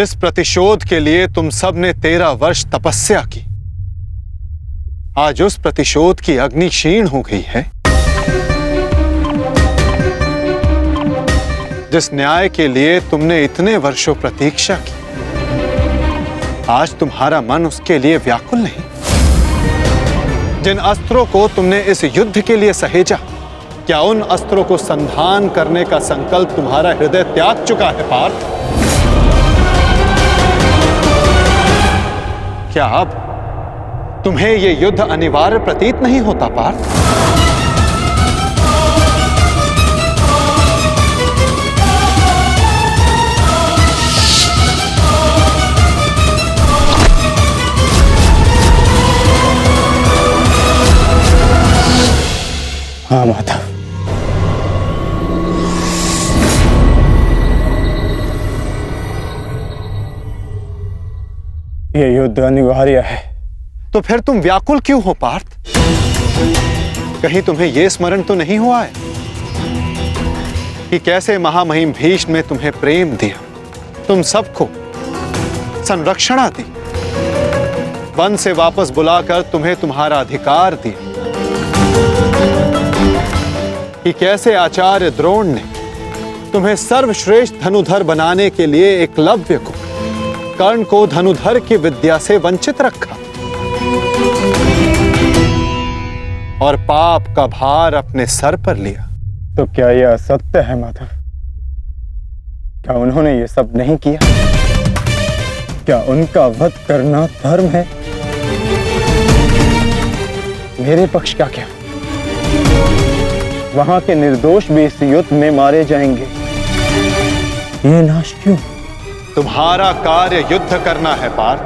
जिस प्रतिशोध के लिए तुम सब ने 13 वर्ष तपस्या की, आज उस प्रतिशोध की अग्नि क्षीण हो गई है। जिस न्याय के लिए तुमने इतने वर्षों प्रतीक्षा की, आज तुम्हारा मन उसके लिए व्याकुल नहीं। जिन अस्त्रों को तुमने इस युद्ध के लिए सहेजा, क्या उन अस्त्रों को संधान करने का संकल्प तुम्हारा हृदय त्याग चुका है पार्थ? क्या अब तुम्हें यह युद्ध अनिवार्य प्रतीत नहीं होता पार्थ? हाँ माता, यह युद्ध अनिवार्य है। तो फिर तुम व्याकुल क्यों हो पार्थ? कहीं तुम्हें यह स्मरण तो नहीं हुआ है कि कैसे महामहिम भीष्म ने तुम्हें प्रेम दिया, तुम सबको संरक्षणा दी, वन से वापस बुलाकर तुम्हें तुम्हारा अधिकार दिया, कि कैसे आचार्य द्रोण ने तुम्हें सर्वश्रेष्ठ धनुधर बनाने के लिए एकलव्य को, कर्ण को धनुधर की विद्या से वंचित रखा और पाप का भार अपने सर पर लिया। तो क्या यह असत्य है माधव? क्या उन्होंने ये सब नहीं किया? क्या उनका वध करना धर्म है? मेरे पक्ष का क्या? वहां के निर्दोष भी इस युद्ध में मारे जाएंगे। ये नाश क्यों? तुम्हारा कार्य युद्ध करना है पार्थ,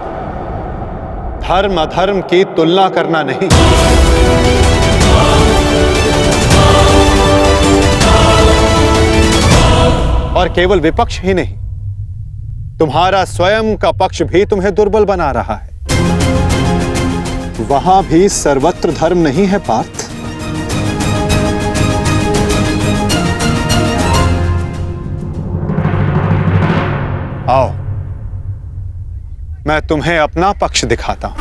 धर्म अधर्म की तुलना करना नहीं। और केवल विपक्ष ही नहीं, तुम्हारा स्वयं का पक्ष भी तुम्हें दुर्बल बना रहा है। वहां भी सर्वत्र धर्म नहीं है पार्थ। आओ, मैं तुम्हें अपना पक्ष दिखाता हूं।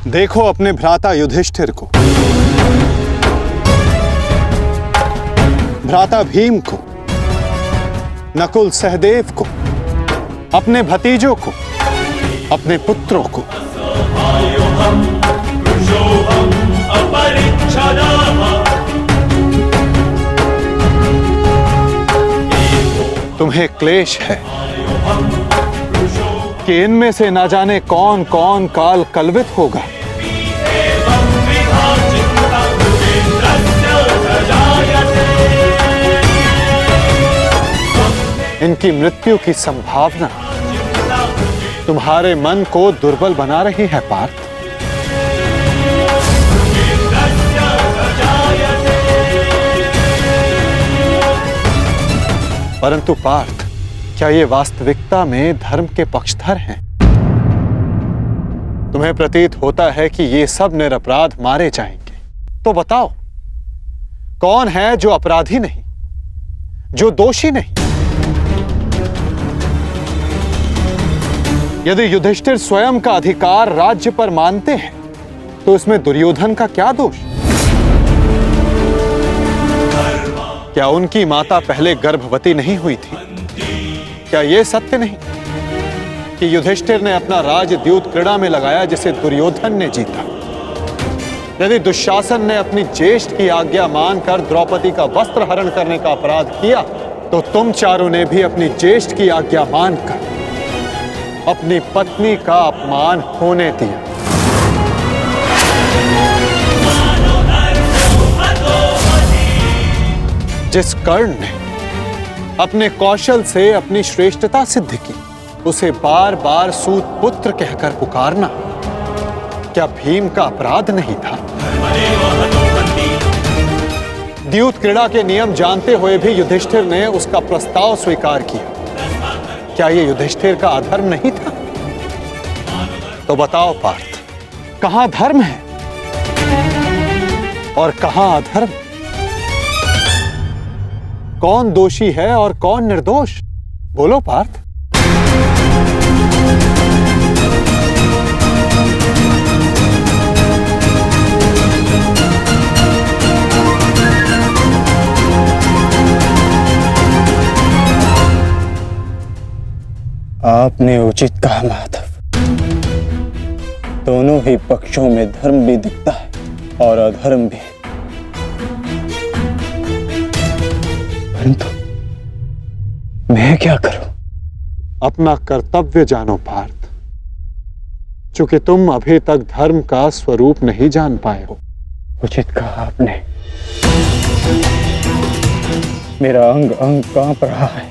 देखो अपने भ्राता युधिष्ठिर को, भ्राता भीम को, नकुल सहदेव को, अपने भतीजों को, अपने पुत्रों को। तुम्हें क्लेश है कि इनमें से ना जाने कौन कौन काल कलवित होगा। इनकी मृत्यु की संभावना तुम्हारे मन को दुर्बल बना रही है पार्थ। परंतु पार्थ, क्या ये वास्तविकता में धर्म के पक्षधर हैं? तुम्हें प्रतीत होता है कि ये सब निरपराध मारे जाएंगे। तो बताओ, कौन है जो अपराधी नहीं, जो दोषी नहीं? यदि युधिष्ठिर स्वयं का अधिकार राज्य पर मानते हैं, तो इसमें दुर्योधन का क्या दोष? क्या उनकी माता पहले गर्भवती नहीं हुई थी? क्या यह सत्य नहीं कि युधिष्ठिर ने अपना राजद्यूत क्रीड़ा में लगाया जिसे दुर्योधन ने जीता? यदि दुशासन ने अपनी ज्येष्ठ की आज्ञा मानकर द्रौपदी का वस्त्र हरण करने का अपराध किया, तो तुम चारों ने भी अपनी ज्येष्ठ की आज्ञा मानकर अपनी पत्नी का अपमान होने दिया। जिस कर्ण ने अपने कौशल से अपनी श्रेष्ठता सिद्ध की, उसे बार बार सूत पुत्र कहकर पुकारना क्या भीम का अपराध नहीं था? द्यूत क्रीड़ा के नियम जानते हुए भी युधिष्ठिर ने उसका प्रस्ताव स्वीकार किया। क्या यह युधिष्ठिर का अधर्म नहीं था? तो बताओ पार्थ, कहां धर्म है और कहां अधर्म? कौन दोषी है और कौन निर्दोष? बोलो पार्थ। आपने उचित कहा माधव। दोनों ही पक्षों में धर्म भी दिखता है और अधर्म भी। परंतु मैं क्या करूं? अपना कर्तव्य जानो पार्थ, चूंकि तुम अभी तक धर्म का स्वरूप नहीं जान पाए हो। उचित कहा आपने। मेरा अंग अंग कांप रहा है,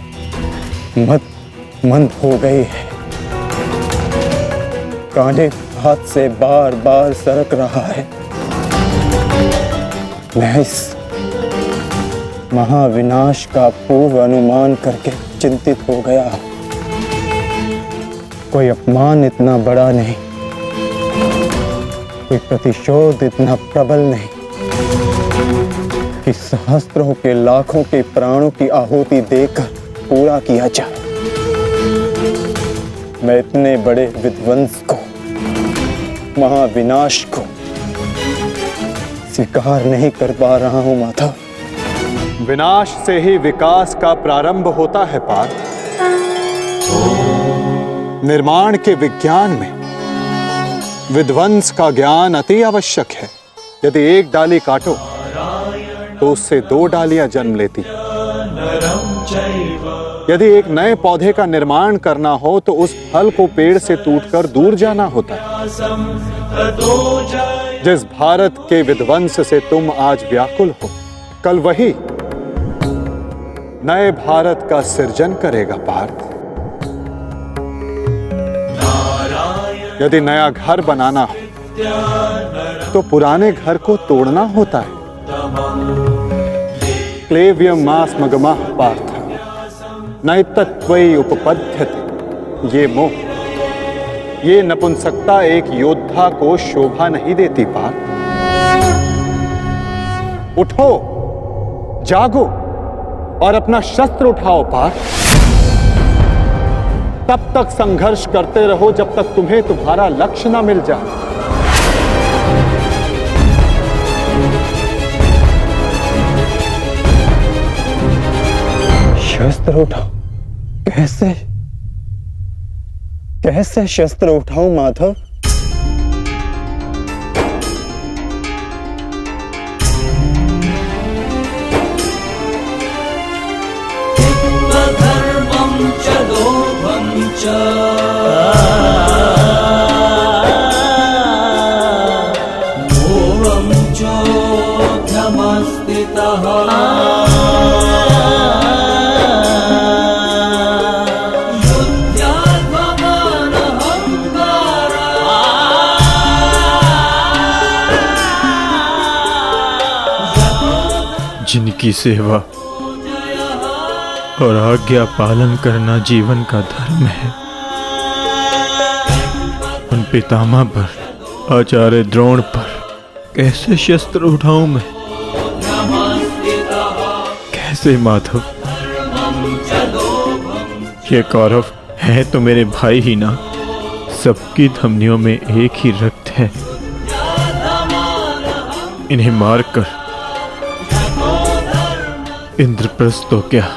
मंद हो गई है, कांधे हाथ से बार बार सरक रहा है। मैं इस महाविनाश का पूर्व अनुमान करके चिंतित हो गया। कोई अपमान इतना बड़ा नहीं, कोई प्रतिशोध इतना प्रबल नहीं कि सहस्त्रों के लाखों के प्राणों की आहुति देकर पूरा किया जाए। मैं इतने बड़े विध्वंस को, महाविनाश को स्वीकार नहीं कर पा रहा हूं माधव। विनाश से ही विकास का प्रारंभ होता है पार्थ। निर्माण के विज्ञान में विध्वंस का ज्ञान अति आवश्यक है। यदि एक डाली काटो तो उससे दो डालियां जन्म लेती। यदि एक नए पौधे का निर्माण करना हो तो उस फल को पेड़ से टूटकर दूर जाना होता है। जिस भारत के विध्वंस से तुम आज व्याकुल हो, कल वही नए भारत का सृजन करेगा पार्थ। यदि नया घर बनाना हो तो पुराने घर को तोड़ना होता है। क्लेव्यम मास्मगमः पार्थ नैतत्वयि उपपद्यते। ये मोह, ये नपुंसकता एक योद्धा को शोभा नहीं देती पार्थ। उठो, जागो और अपना शस्त्र उठाओ पार्थ। तब तक संघर्ष करते रहो जब तक तुम्हें तुम्हारा लक्ष्य ना मिल जाए। शस्त्र उठाओ? कैसे कैसे शस्त्र उठाऊं माधव? धर्मं च लोभं च मोहं चोऽधमस्थितः जिनकी सेवा और आज्ञा पालन करना जीवन का धर्म है, उन पितामह पर, आचार्य द्रोण पर कैसे शस्त्र उठाऊं मैं? कैसे माधव? ये कौरव है तो मेरे भाई ही ना, सबकी धमनियों में एक ही रक्त है। इन्हें मारकर इंद्रप्रस्थ तो क्या,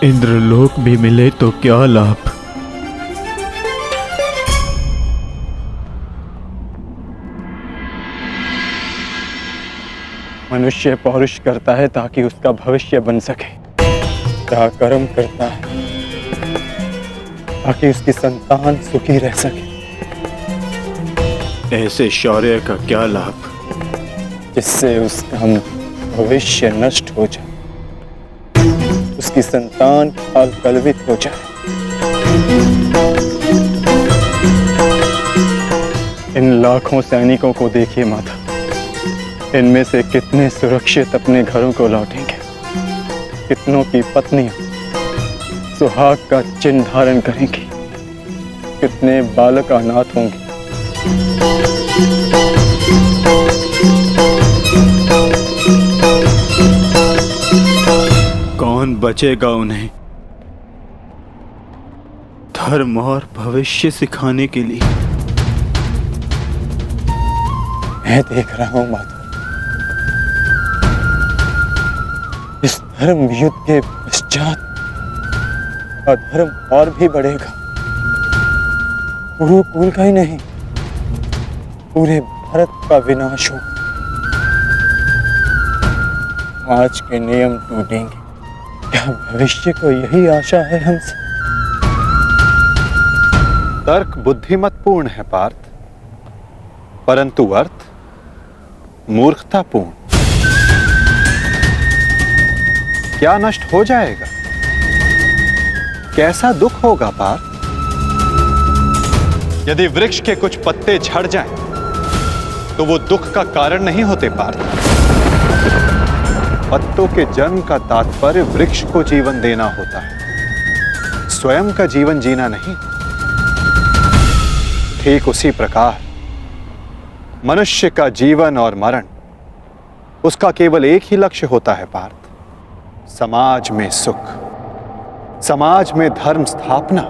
इंद्रलोक भी मिले तो क्या लाभ? मनुष्य पौरुष करता है ताकि उसका भविष्य बन सके, कर्म करता है ताकि उसकी संतान सुखी रह सके। ऐसे शौर्य का क्या लाभ जिससे उसका भविष्य नष्ट हो जाए। उसकी संतान काल कलवित हो जाए। इन लाखों सैनिकों को देखिए माता, इनमें से कितने सुरक्षित अपने घरों को लौटेंगे, कितनों की पत्नियां सुहाग का चिन्ह धारण करेंगी, कितने बालक अनाथ होंगे। कौन बचेगा उन्हें धर्म और भविष्य सिखाने के लिए? मैं देख रहा हूं माता, इस धर्म युद्ध के पश्चात अधर्म और भी बढ़ेगा। कुरुकुल का ही नहीं, पूरे भारत का विनाश होगा। आज के नियम टूटेंगे। क्या भविष्य को यही आशा है हमसे? तर्क बुद्धिमतपूर्ण है पार्थ, परंतु अर्थ मूर्खतापूर्ण। क्या नष्ट हो जाएगा? कैसा दुख होगा पार्थ? यदि वृक्ष के कुछ पत्ते झड़ जाएं, तो वो दुख का कारण नहीं होते पार्थ। पत्तों के जन्म का तात्पर्य वृक्ष को जीवन देना होता है, स्वयं का जीवन जीना नहीं। ठीक उसी प्रकार मनुष्य का जीवन और मरण, उसका केवल एक ही लक्ष्य होता है पार्थ, समाज में सुख, समाज में धर्म स्थापना।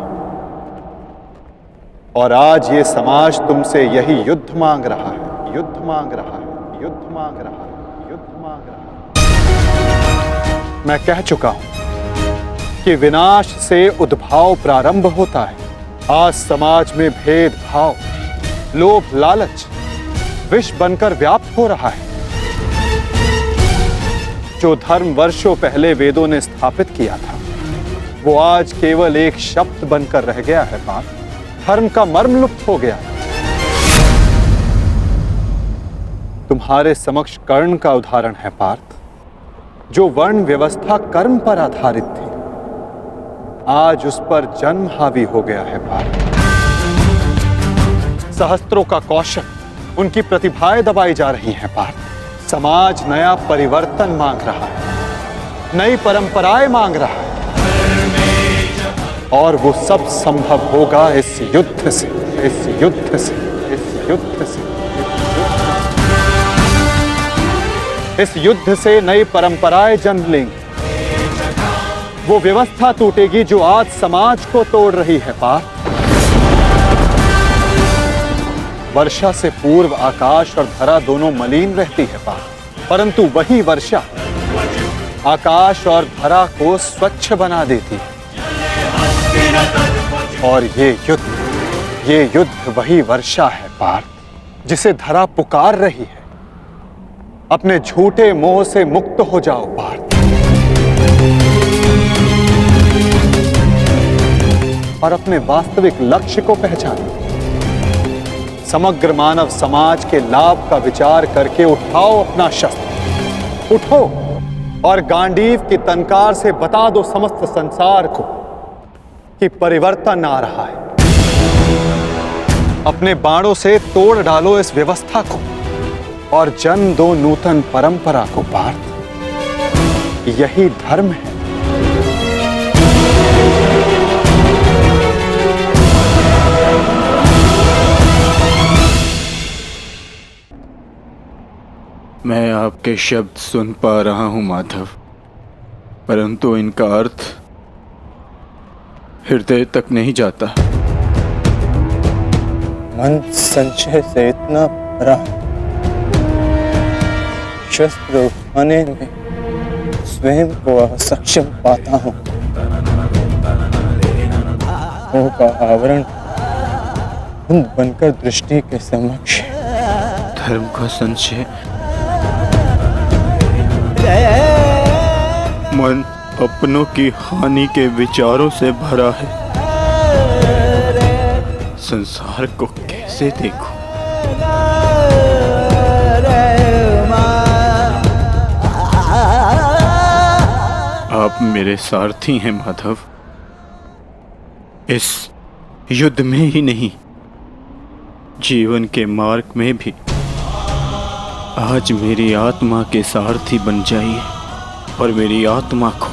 और आज ये समाज तुमसे यही युद्ध मांग रहा है, युद्ध मांग रहा है, युद्ध मांग रहा है, युद्ध मांग रहा है। मैं कह चुका हूं कि विनाश से उद्भाव प्रारंभ होता है। आज समाज में भेदभाव, लोभ, लालच विष बनकर व्याप्त हो रहा है। जो धर्म वर्षों पहले वेदों ने स्थापित किया था, वो आज केवल एक शब्द बनकर रह गया है पार्थ। धर्म का मर्म लुप्त हो गया। तुम्हारे समक्ष कर्ण का उदाहरण है पार्थ, जो वर्ण व्यवस्था कर्म पर आधारित थी, आज उस पर जन्म हावी हो गया है पार्थ। सहस्त्रों का कौशल, उनकी प्रतिभाएं दबाई जा रही हैं पार्थ। समाज नया परिवर्तन मांग रहा है, नई परंपराएं मांग रहा है, और वो सब संभव होगा इस युद्ध से, इस युद्ध से, इस युद्ध से। इस युद्ध से नई परंपराएं जन्म लेंगी। वो व्यवस्था टूटेगी जो आज समाज को तोड़ रही है पार्थ। वर्षा से पूर्व आकाश और धरा दोनों मलिन रहती है पार्थ, परंतु वही वर्षा आकाश और धरा को स्वच्छ बना देती है। और ये युद्ध वही वर्षा है पार्थ, जिसे धरा पुकार रही है। अपने झूठे मोह से मुक्त हो जाओ पार्थ, और अपने वास्तविक लक्ष्य को पहचानो। समग्र मानव समाज के लाभ का विचार करके उठाओ अपना शस्त्र, उठो और गांडीव की तनकार से बता दो समस्त संसार को कि परिवर्तन आ रहा है। अपने बाणों से तोड़ डालो इस व्यवस्था को और जन्म दो नूतन परंपरा को पार्थ। यही धर्म है। मैं आपके शब्द सुन पा रहा हूं माधव, परंतु इनका अर्थ हृदय तक नहीं जाता। मन संशय से इतना भरा, शस्त्र उठाने में स्वयं को असक्षम पाता हूं। मोह का आवरण धुंध बनकर दृष्टि के समक्ष। धर्म का संशय, मन अपनों की हानि के विचारों से भरा है। संसार को कैसे देखूं? आप मेरे सारथी हैं माधव। इस युद्ध में ही नहीं, जीवन के मार्ग में भी आज मेरी आत्मा के सारथी बन जाइए और मेरी आत्मा को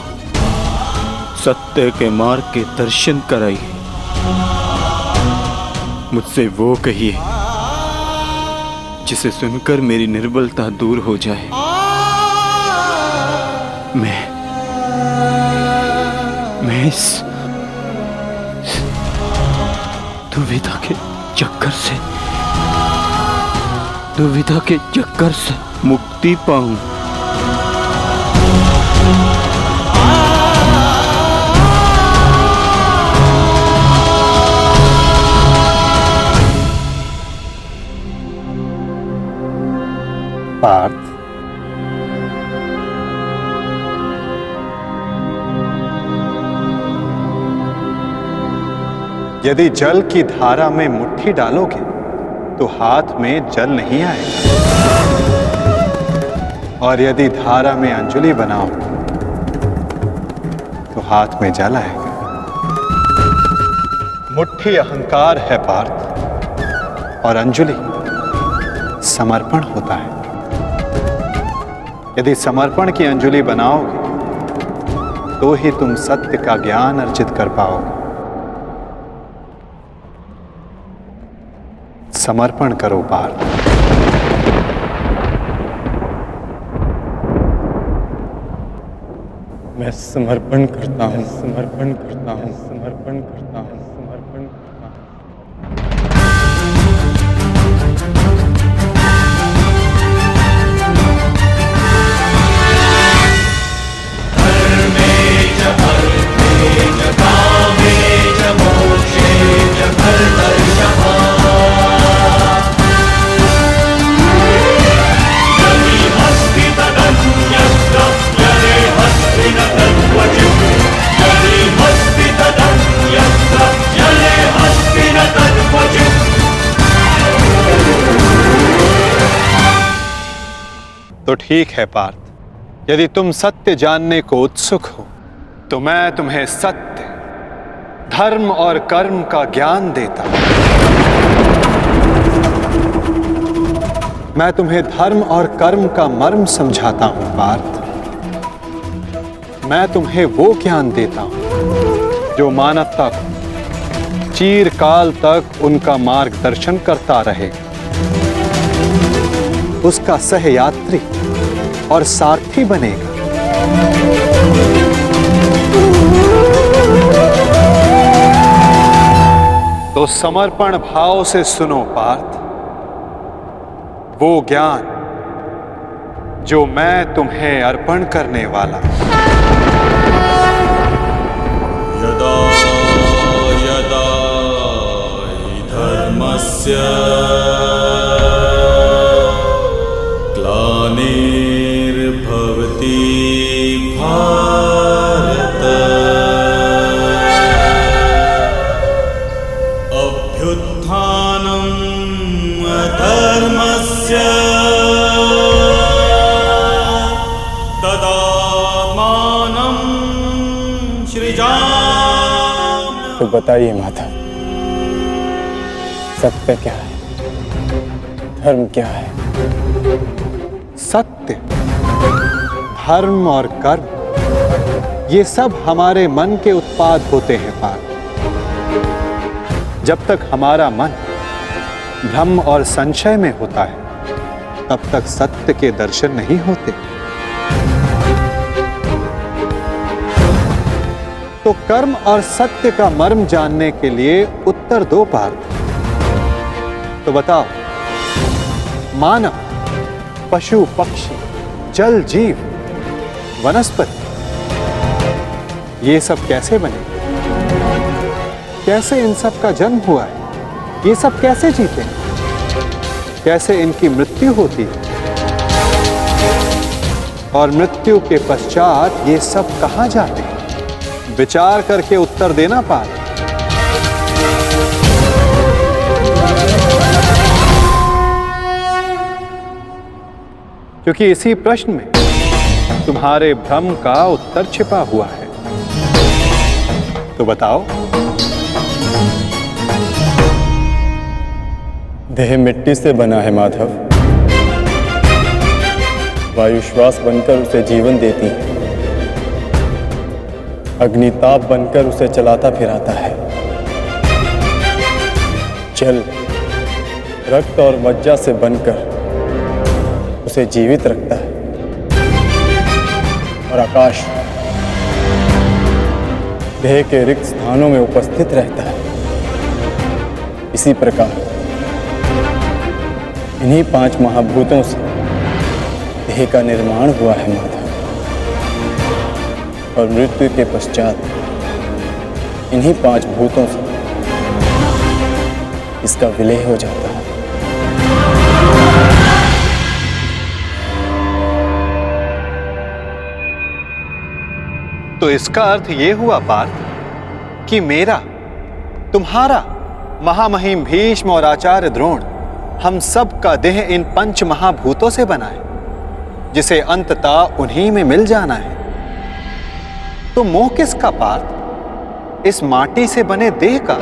सत्य के मार्ग के दर्शन कराइए। मुझसे वो कहिए जिसे सुनकर मेरी निर्बलता दूर हो जाए। मैं इस दुविधा के चक्कर से मुक्ति पाऊं। पार्थ, यदि जल की धारा में मुट्ठी डालोगे तो हाथ में जल नहीं आएगा, और यदि धारा में अंजुलि बनाओ तो हाथ में जल आएगा। मुट्ठी अहंकार है पार्थ, और अंजुलि समर्पण होता है। यदि समर्पण की अंजुलि बनाओगे तो ही तुम सत्य का ज्ञान अर्जित कर पाओगे। समर्पण करो पार्थ। मैं समर्पण करता हूँ, समर्पण करता हूँ, समर्पण करता हूँ, समर्पण करता हूँ। तो ठीक है पार्थ, यदि तुम सत्य जानने को उत्सुक हो तो मैं तुम्हें सत्य, धर्म और कर्म का ज्ञान देता हूं। मैं तुम्हें धर्म और कर्म का मर्म समझाता हूं पार्थ। मैं तुम्हें वो ज्ञान देता हूं जो मानवता को चिरकाल तक उनका मार्गदर्शन करता रहे, उसका सहयात्री और सारथी बनेगा। तो समर्पण भाव से सुनो पार्थ, वो ज्ञान जो मैं तुम्हें अर्पण करने वाला। यदा यदा हि धर्मस्य ग्लानिर्भवति भारत अभ्युत्थानम् अधर्मस्य तदात्मानं सृजाम्यहम्। तो बताइए माता, सत्य क्या है, धर्म क्या है? सत्य, धर्म और कर्म, ये सब हमारे मन के उत्पाद होते हैं पार्थ। जब तक हमारा मन भ्रम और संशय में होता है तब तक सत्य के दर्शन नहीं होते। तो कर्म और सत्य का मर्म जानने के लिए उत्तर दो पार्थ। तो बताओ, मानव, पशु पक्षी, जल जीव, वनस्पति, ये सब कैसे बने? कैसे इन सब का जन्म हुआ है? ये सब कैसे जीते हैं? कैसे इनकी मृत्यु होती है? और मृत्यु के पश्चात ये सब कहां जाते हैं? विचार करके उत्तर देना पार्थ। क्योंकि इसी प्रश्न में तुम्हारे भ्रम का उत्तर छिपा हुआ है। तो बताओ। देह मिट्टी से बना है माधव। वायु श्वास बनकर उसे जीवन देती है, अग्निताप बनकर उसे चलाता फिराता है, जल रक्त और मज्जा से बनकर उसे जीवित रखता है, और आकाश देह के रिक्त स्थानों में उपस्थित रहता है। इसी प्रकार इन्हीं 5 महाभूतों से देह का निर्माण हुआ है माधव, और मृत्यु के पश्चात इन्हीं 5 भूतों से इसका विलय हो जाता है। तो इसका अर्थ यह हुआ पार्थ कि मेरा, तुम्हारा, महामहिम भीष्म और आचार्य द्रोण, हम सब का देह इन 5 महाभूतों से बना है, जिसे अंततः उन्हीं में मिल जाना है। तो मोह किसका पार्थ? इस माटी से बने देह का